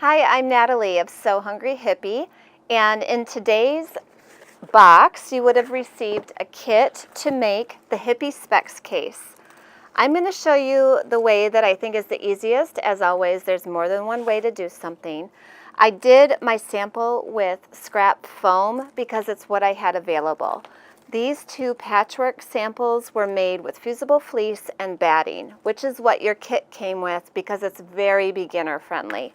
Hi, I'm Natalie of Sew Hungry Hippie, and in today's box you would have received a kit to make the Hippie Specs case. I'm going to show you the way that I think is the easiest. As always, there's more than one way to do something. I did my sample with scrap foam because it's what I had available. These two patchwork samples were made with fusible fleece and batting, which is what your kit came with because it's very beginner friendly.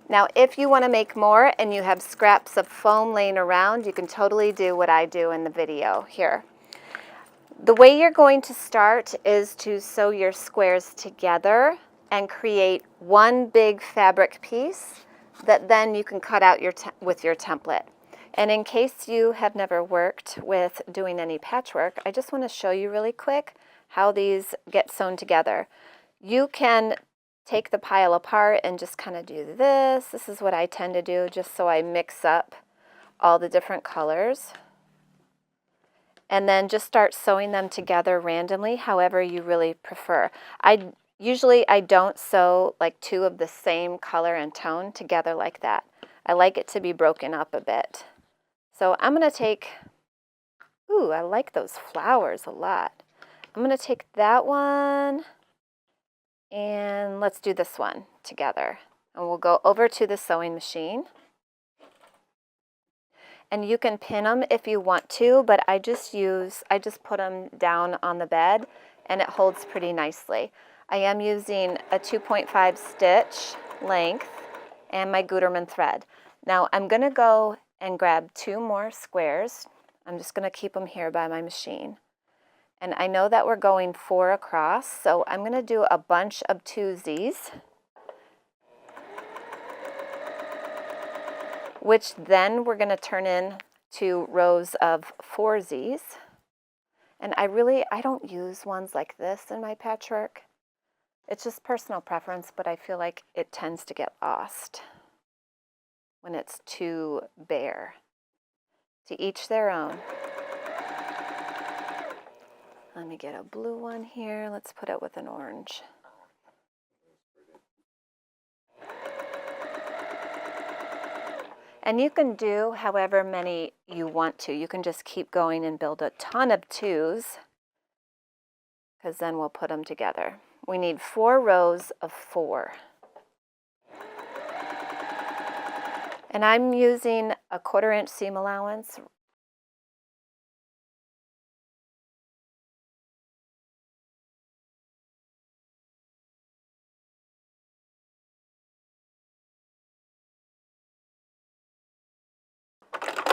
Now, if you want to make more and you have scraps of foam laying around, you can totally do what I do in the video here. The way you're going to start is to sew your squares together and create one big fabric piece that then you can cut out with your template. And in case you have never worked with doing any patchwork, I just want to show you really quick how these get sewn together. You can take the pile apart and just kind of do this. This is what I tend to do just so I mix up all the different colors. And then just start sewing them together randomly, however you really prefer. Usually I don't sew like two of the same color and tone together like that. I like it to be broken up a bit. So I'm going to take, ooh, I like those flowers a lot. I'm going to take that one and let's do this one together. And we'll go over to the sewing machine. And you can pin them if you want to, but I just put them down on the bed and it holds pretty nicely. I am using a 2.5 stitch length and my Gutermann thread. Now I'm going to go and grab two more squares. I'm just going to keep them here by my machine. And I know that we're going 4 across, so I'm going to do a bunch of twosies, which then we're going to turn into rows of foursies. And I don't use ones like this in my patchwork. It's just personal preference, but I feel like it tends to get lost when it's too bare. To each their own. Let me get a blue one here. Let's put it with an orange. And you can do however many you want to. You can just keep going and build a ton of twos, because then we'll put them together. We need 4 rows of 4. And I'm using a 1/4 inch seam allowance.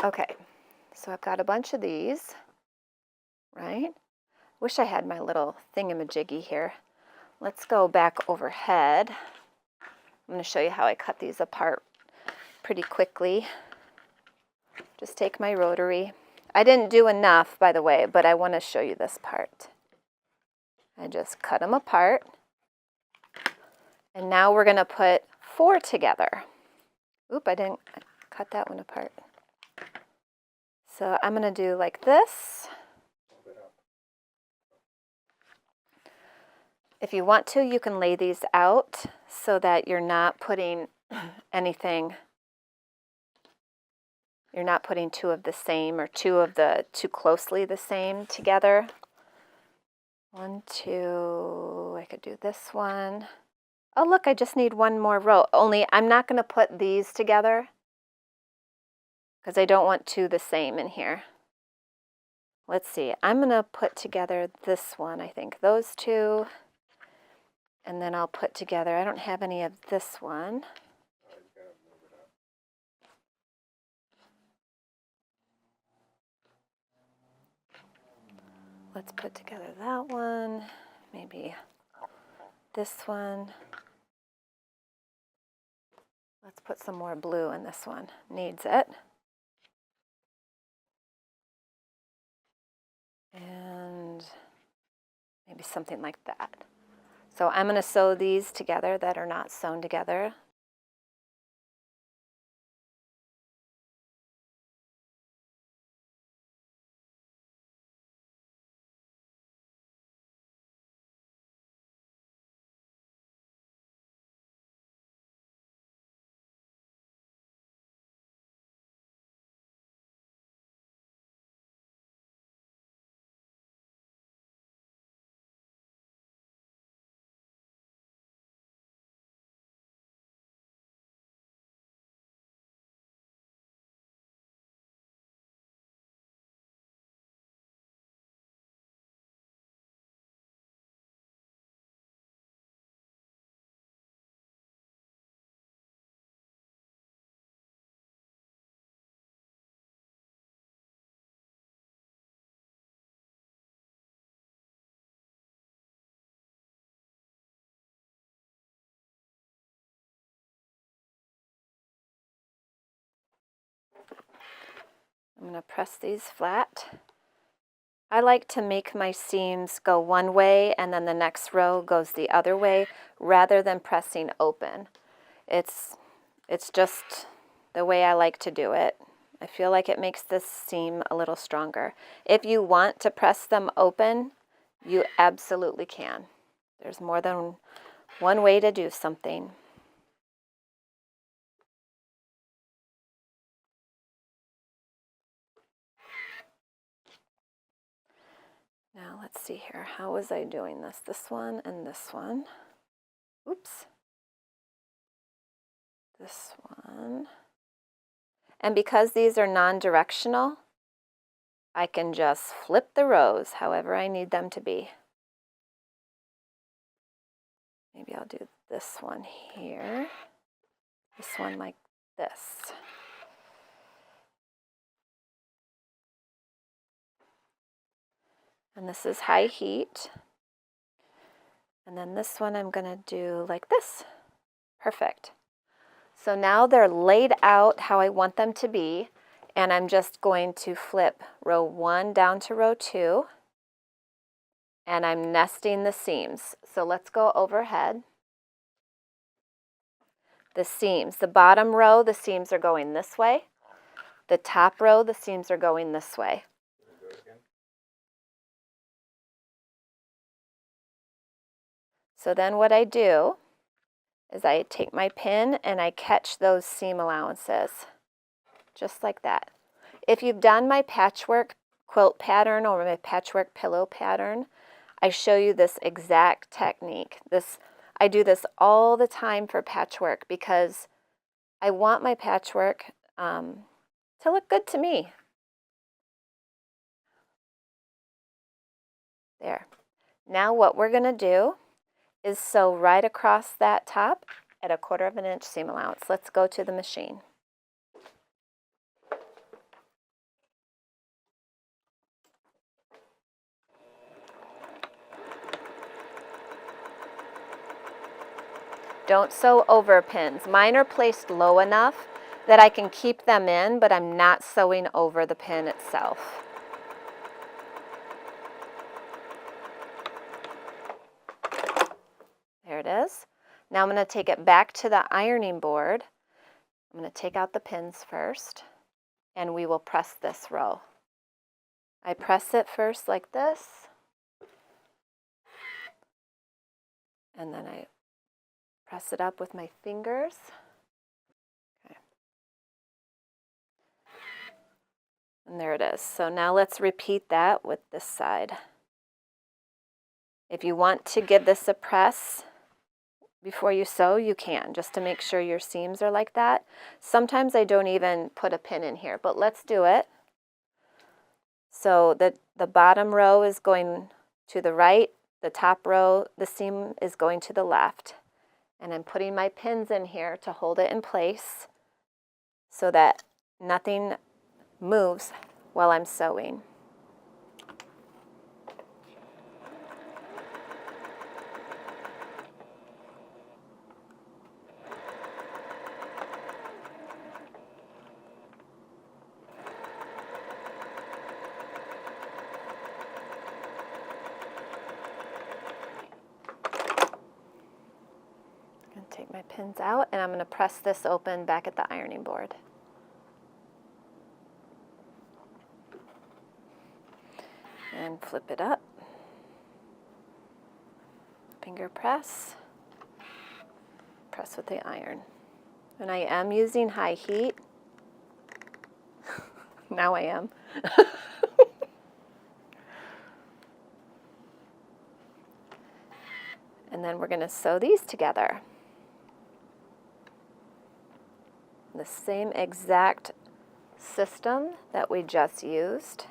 Okay, so I've got a bunch of these, right? Wish I had my little thingamajiggy here. Let's go back overhead. I'm going to show you how I cut these apart pretty quickly. Just take my rotary. I didn't do enough, by the way, but I want to show you this part. I just cut them apart. And now we're going to put 4 together. Oop, I didn't cut that one apart. So I'm going to do like this. If you want to, you can lay these out so that you're not putting anything. You're not putting 2 of the same or 2 of the too closely the same together. 1, 2, I could do this one. Oh, look, I just need 1 more row. Only I'm not going to put these together because I don't want 2 the same in here. Let's see. I'm going to put together this one, I think. Those 2. And then I'll put together, I don't have any of this one. Let's put together that one. Maybe this one. Let's put some more blue in this one. Needs it. And maybe something like that. So I'm going to sew these together that are not sewn together. I'm going to press these flat. I like to make my seams go one way and then the next row goes the other way rather than pressing open. It's just the way I like to do it. I feel like it makes this seam a little stronger. If you want to press them open, you absolutely can. There's more than one way to do something. Now let's see here. How was I doing this? This one and this one. Oops. This one. And because these are non-directional, I can just flip the rows however I need them to be. Maybe I'll do this one here. This one like this. And this is high heat. And then this one I'm going to do like this. Perfect. So now they're laid out how I want them to be. And I'm just going to flip row 1 down to row 2. And I'm nesting the seams. So let's go overhead. The seams, the bottom row, the seams are going this way. The top row, the seams are going this way. So then what I do is I take my pin and I catch those seam allowances, just like that. If you've done my patchwork quilt pattern or my patchwork pillow pattern, I show you this exact technique. I do this all the time for patchwork because I want my patchwork to look good to me. There. Now what we're going to do is sew right across that top at 1/4 inch seam allowance. Let's go to the machine. Don't sew over pins. Mine are placed low enough that I can keep them in, but I'm not sewing over the pin itself. There it is. Now I'm going to take it back to the ironing board. I'm going to take out the pins first, and we will press this row. I press it first like this, and then I press it up with my fingers. Okay. And there it is. So now let's repeat that with this side. If you want to give this a press before you sew, you can, just to make sure your seams are like that. Sometimes I don't even put a pin in here, but let's do it. So the bottom row is going to the right, the top row, the seam is going to the left. And I'm putting my pins in here to hold it in place so that nothing moves while I'm sewing. Take my pins out, and I'm going to press this open back at the ironing board. And flip it up. Finger press. Press with the iron. And I am using high heat. Now I am. And then we're going to sew these together. The same exact system that we just used.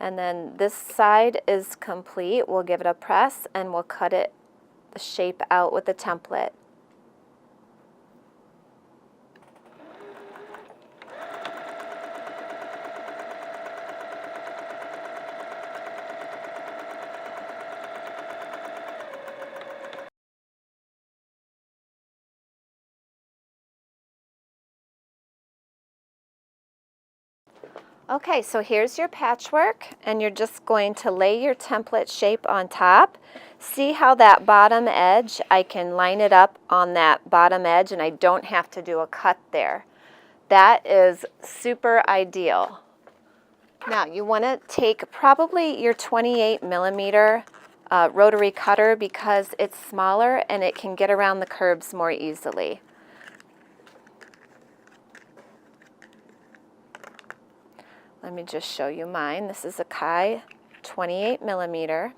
And then this side is complete. We'll give it a press and we'll cut it the shape out with the template. Okay, so here's your patchwork, and you're just going to lay your template shape on top. See how that bottom edge, I can line it up on that bottom edge and I don't have to do a cut there. That is super ideal. Now you want to take probably your 28 millimeter rotary cutter because it's smaller and it can get around the curves more easily. Let me just show you mine. This is a Kai 28 millimeter.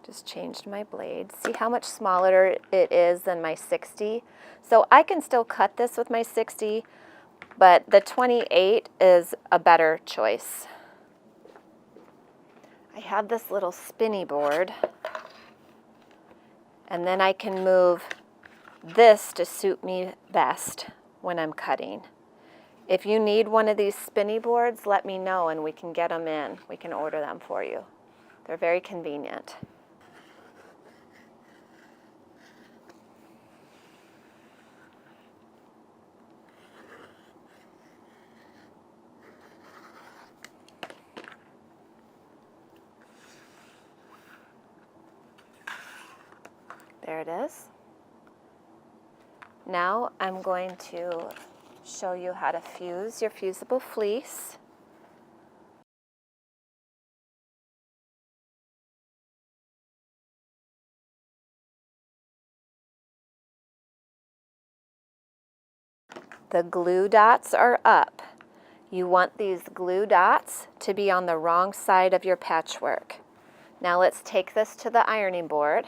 Just changed my blade. See how much smaller it is than my 60? So I can still cut this with my 60, but the 28 is a better choice. I have this little spinny board, and then I can move this to suit me best when I'm cutting. If you need one of these spinny boards, let me know and we can get them in. We can order them for you. They're very convenient. There it is. Now I'm going to show you how to fuse your fusible fleece. The glue dots are up. You want these glue dots to be on the wrong side of your patchwork. Now let's take this to the ironing board.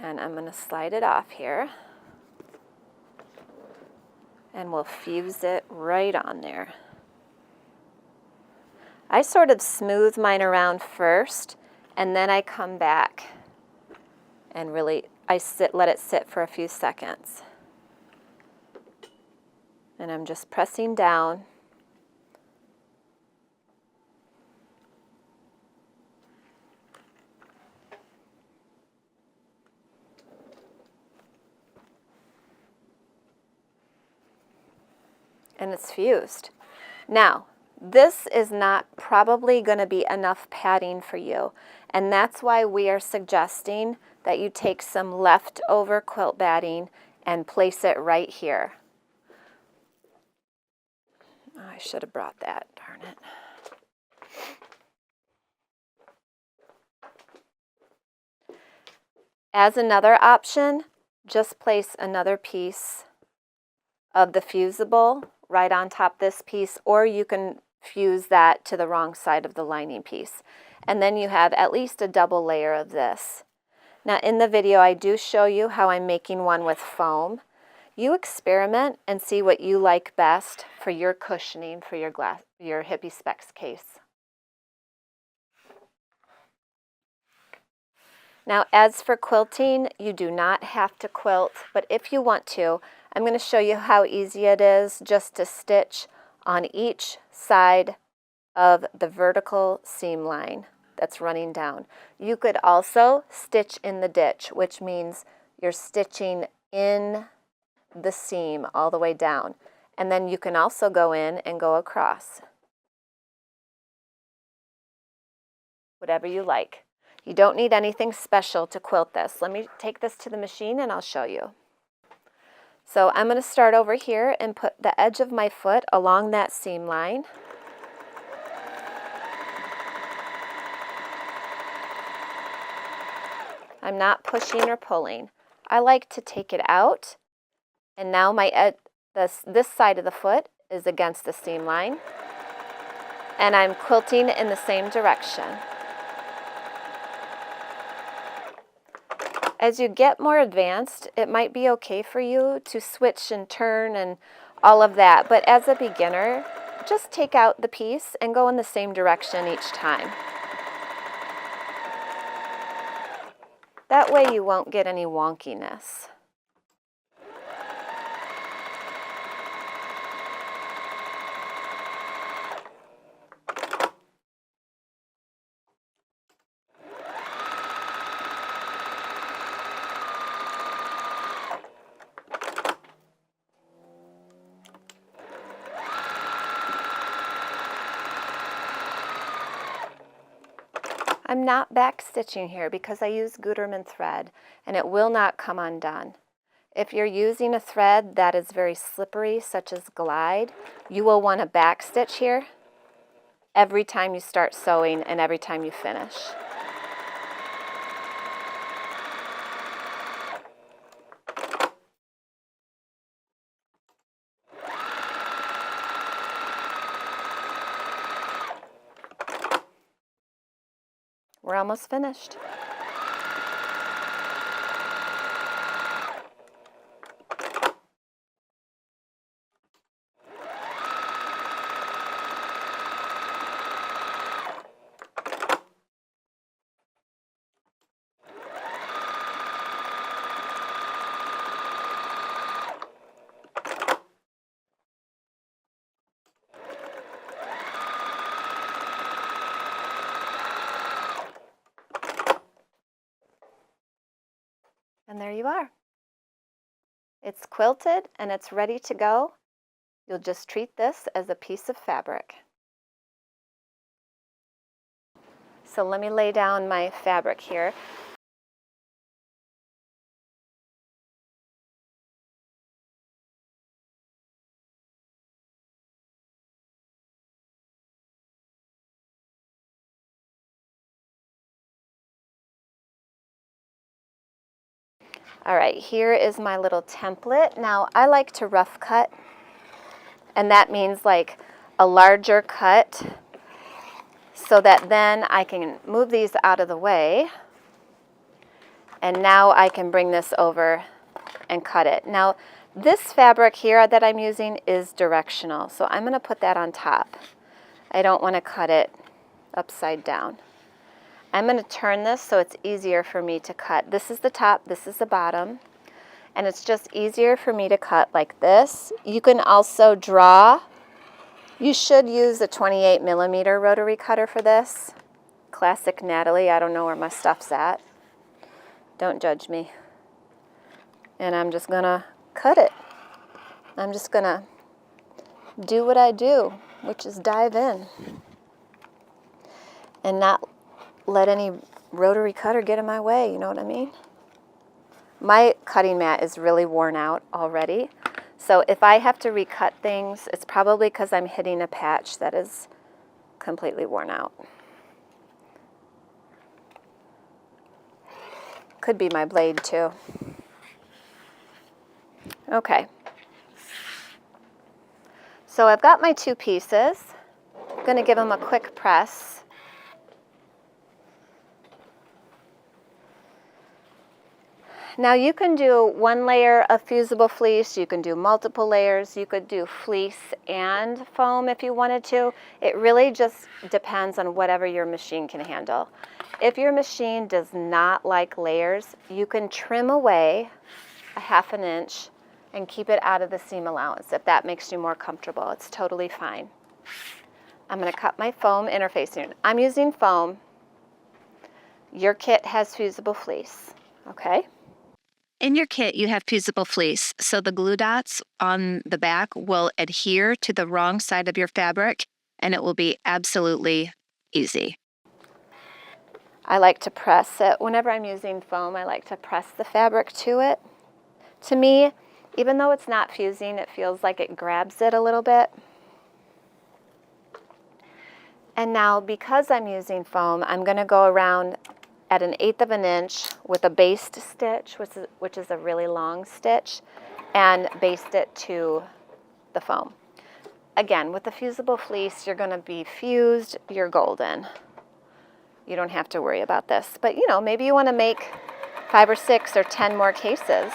And I'm going to slide it off here. And we'll fuse it right on there. I sort of smooth mine around first, and then I come back and really let it sit for a few seconds. And I'm just pressing down. And it's fused. Now, this is not probably going to be enough padding for you, and that's why we are suggesting that you take some leftover quilt batting and place it right here. Oh, I should have brought that, darn it. As another option, just place another piece of the fusible right on top this piece, or you can fuse that to the wrong side of the lining piece. And then you have at least a double layer of this. Now in the video I do show you how I'm making one with foam. You experiment and see what you like best for your cushioning for your Hippie Specs case. Now as for quilting, you do not have to quilt, but if you want to, I'm going to show you how easy it is just to stitch on each side of the vertical seam line that's running down. You could also stitch in the ditch, which means you're stitching in the seam all the way down. And then you can also go in and go across. Whatever you like. You don't need anything special to quilt this. Let me take this to the machine and I'll show you. So I'm going to start over here and put the edge of my foot along that seam line. I'm not pushing or pulling. I like to take it out, and now this side of the foot is against the seam line, and I'm quilting in the same direction. As you get more advanced, it might be okay for you to switch and turn and all of that, but as a beginner, just take out the piece and go in the same direction each time. That way you won't get any wonkiness. I'm not back stitching here because I use Gutermann thread and it will not come undone. If you're using a thread that is very slippery, such as Glide, you will want to back stitch here every time you start sewing and every time you finish. We're almost finished. And there you are. It's quilted and it's ready to go. You'll just treat this as a piece of fabric. So let me lay down my fabric here. All right, here is my little template. Now I like to rough cut, and that means like a larger cut so that then I can move these out of the way. And now I can bring this over and cut it. Now this fabric here that I'm using is directional, so I'm going to put that on top. I don't want to cut it upside down. I'm going to turn this so it's easier for me to cut. This is the top, this is the bottom, and it's just easier for me to cut like this. You can also draw. You should use a 28mm rotary cutter for this. Classic Natalie, I don't know where my stuff's at. Don't judge me. And I'm just going to cut it. I'm just going to do what I do, which is dive in and not let any rotary cutter get in my way, you know what I mean? My cutting mat is really worn out already, so if I have to recut things, it's probably because I'm hitting a patch that is completely worn out. Could be my blade too. Okay. So I've got my two pieces. I'm going to give them a quick press. Now you can do one layer of fusible fleece, you can do multiple layers, you could do fleece and foam if you wanted to. It really just depends on whatever your machine can handle. If your machine does not like layers, you can trim away a 1/2 inch and keep it out of the seam allowance if that makes you more comfortable. It's totally fine. I'm going to cut my foam interfacing. I'm using foam. Your kit has fusible fleece, okay? In your kit, you have fusible fleece, so the glue dots on the back will adhere to the wrong side of your fabric, and it will be absolutely easy. I like to press it. Whenever I'm using foam, I like to press the fabric to it. To me, even though it's not fusing, it feels like it grabs it a little bit. And now, because I'm using foam, I'm going to go around at 1/8 inch with a baste stitch, which is a really long stitch, and baste it to the foam. Again, with the fusible fleece, you're going to be fused, you're golden. You don't have to worry about this. But you know, maybe you want to make 5 or 6 or 10 more cases.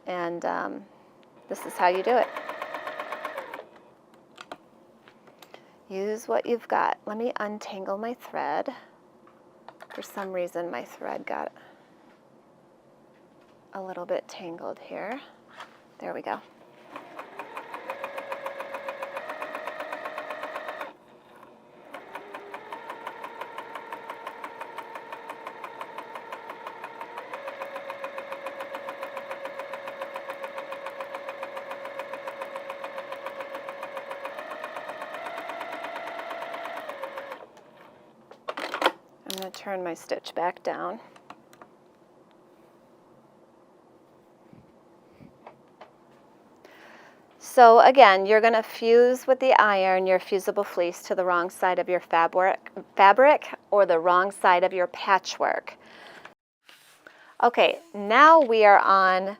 And this is how you do it. Use what you've got. Let me untangle my thread. For some reason, my thread got a little bit tangled here. There we go. going to turn my stitch back down. So again, you're going to fuse with the iron your fusible fleece to the wrong side of your fabric or the wrong side of your patchwork. Okay, now we are on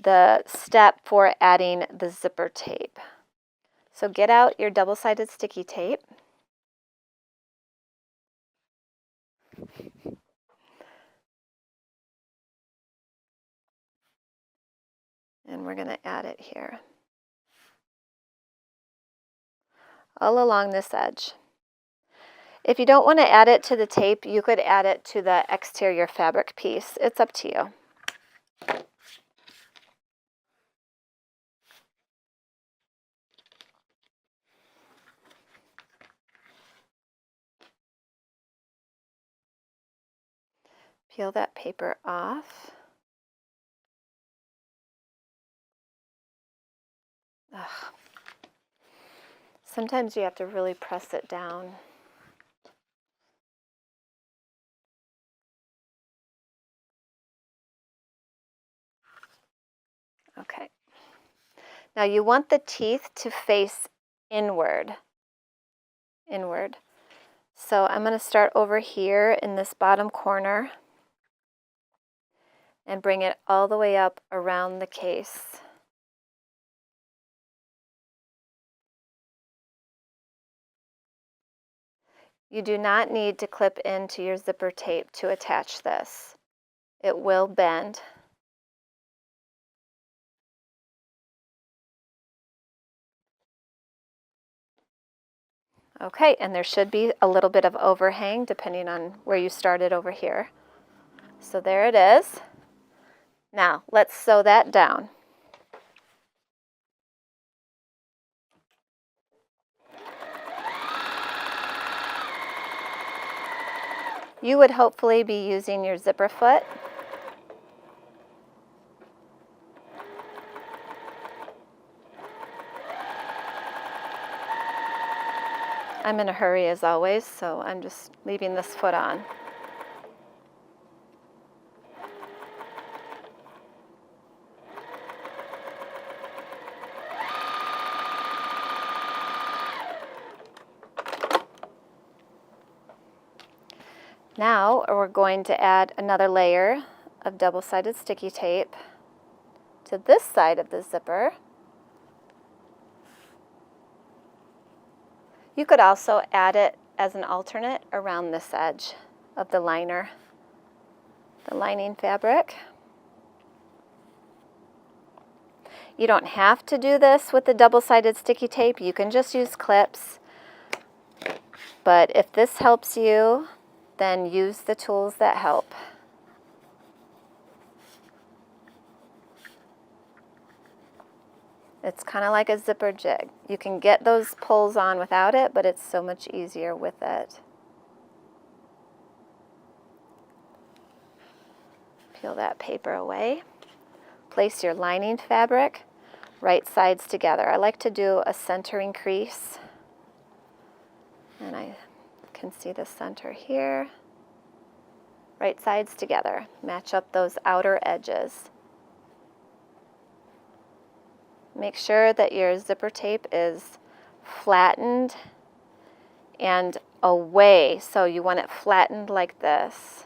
the step for adding the zipper tape. So get out your double-sided sticky tape. And we're going to add it here, all along this edge. If you don't want to add it to the tape, you could add it to the exterior fabric piece. It's up to you. Peel that paper off. Ugh. Sometimes you have to really press it down. Okay. Now you want the teeth to face inward. So I'm going to start over here in this bottom corner and bring it all the way up around the case. You do not need to clip into your zipper tape to attach this. It will bend. Okay, and there should be a little bit of overhang depending on where you started over here. So there it is. Now let's sew that down. You would hopefully be using your zipper foot. I'm in a hurry as always, so I'm just leaving this foot on. Now we're going to add another layer of double-sided sticky tape to this side of the zipper. You could also add it as an alternate around this edge of the liner, the lining fabric. You don't have to do this with the double-sided sticky tape. You can just use clips. But if this helps you, then use the tools that help. It's kind of like a zipper jig. You can get those pulls on without it, but it's so much easier with it. Peel that paper away. Place your lining fabric right sides together. I like to do a centering crease. And I can see the center here. Right sides together. Match up those outer edges. Make sure that your zipper tape is flattened and away. So you want it flattened like this.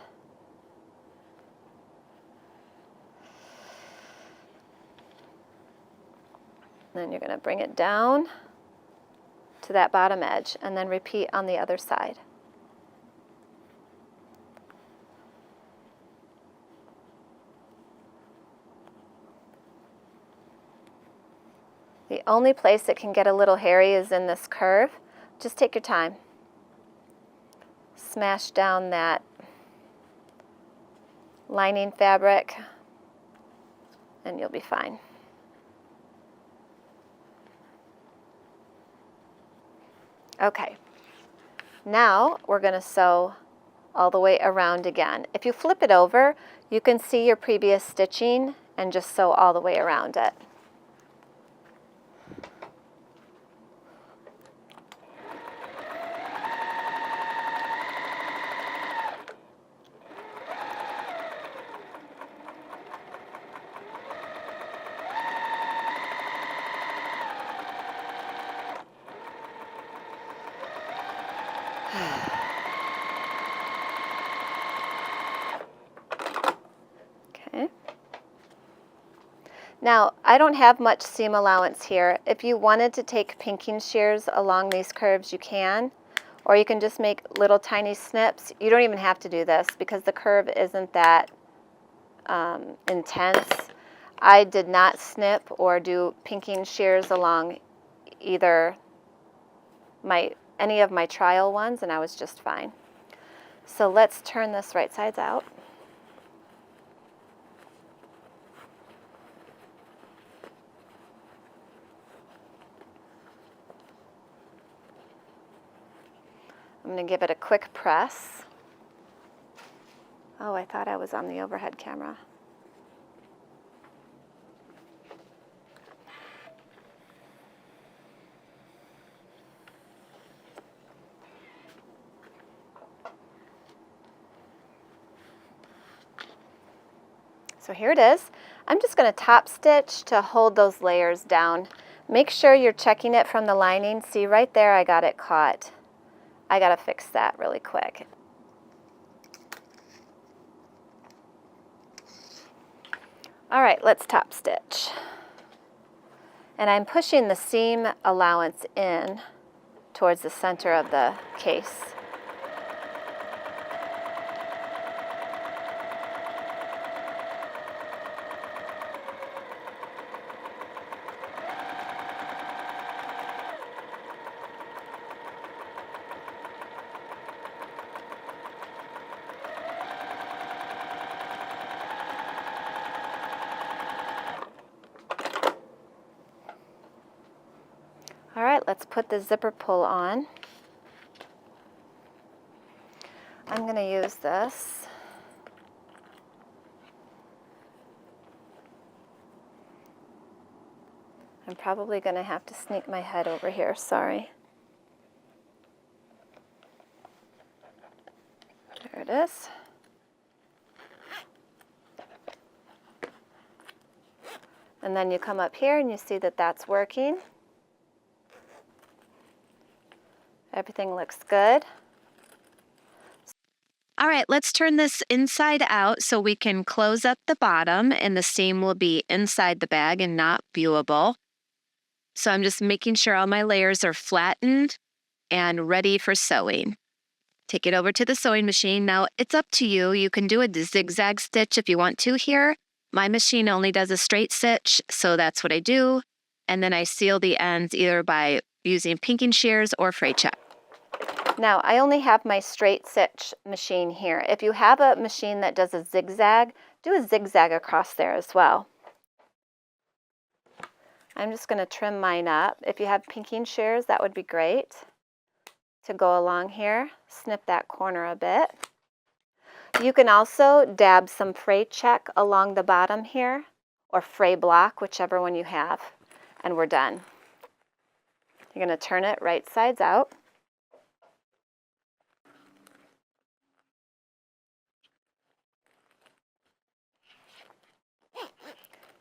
Then you're going to bring it down to that bottom edge and then repeat on the other side. The only place it can get a little hairy is in this curve. Just take your time. Smash down that lining fabric and you'll be fine. Okay, now we're going to sew all the way around again. If you flip it over, you can see your previous stitching and just sew all the way around it. Now, I don't have much seam allowance here. If you wanted to take pinking shears along these curves, you can. Or you can just make little tiny snips. You don't even have to do this because the curve isn't that intense. I did not snip or do pinking shears along either any of my trial ones, and I was just fine. So let's turn this right sides out. I'm going to give it a quick press. Oh, I thought I was on the overhead camera. So here it is. I'm just going to top stitch to hold those layers down. Make sure you're checking it from the lining. See right there, I got it caught. I got to fix that really quick. All right, let's top stitch. And I'm pushing the seam allowance in towards the center of the case. All right, let's put the zipper pull on. I'm going to use this. I'm probably going to have to sneak my head over here, sorry. There it is. And then you come up here and you see that that's working. Everything looks good. All right, let's turn this inside out so we can close up the bottom and the seam will be inside the bag and not viewable. So I'm just making sure all my layers are flattened and ready for sewing. Take it over to the sewing machine. Now it's up to you. You can do a zigzag stitch if you want to here. My machine only does a straight stitch, so that's what I do. And then I seal the ends either by using pinking shears or fray check. Now, I only have my straight stitch machine here. If you have a machine that does a zigzag, do a zigzag across there as well. I'm just going to trim mine up. If you have pinking shears, that would be great to go along here. Snip that corner a bit. You can also dab some fray check along the bottom here, or fray block, whichever one you have, and we're done. You're going to turn it right sides out.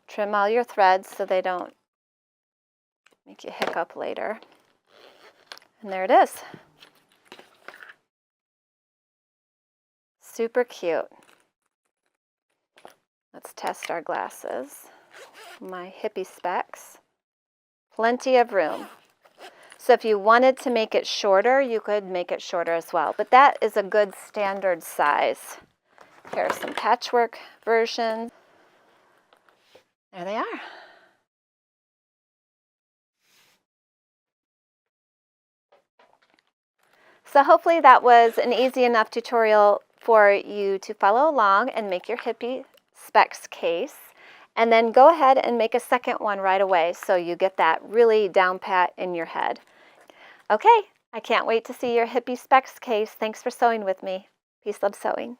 Trim all your threads so they don't make you hiccup later. And there it is. Super cute. Let's test our glasses. My hippie specs. Plenty of room. So if you wanted to make it shorter, you could make it shorter as well. But that is a good standard size. Here are some patchwork versions. There they are. So hopefully that was an easy enough tutorial for you to follow along and make your hippie specs case. And then go ahead and make a second one right away so you get that really down pat in your head. Okay, I can't wait to see your hippie specs case. Thanks for sewing with me. Peace, love, sewing.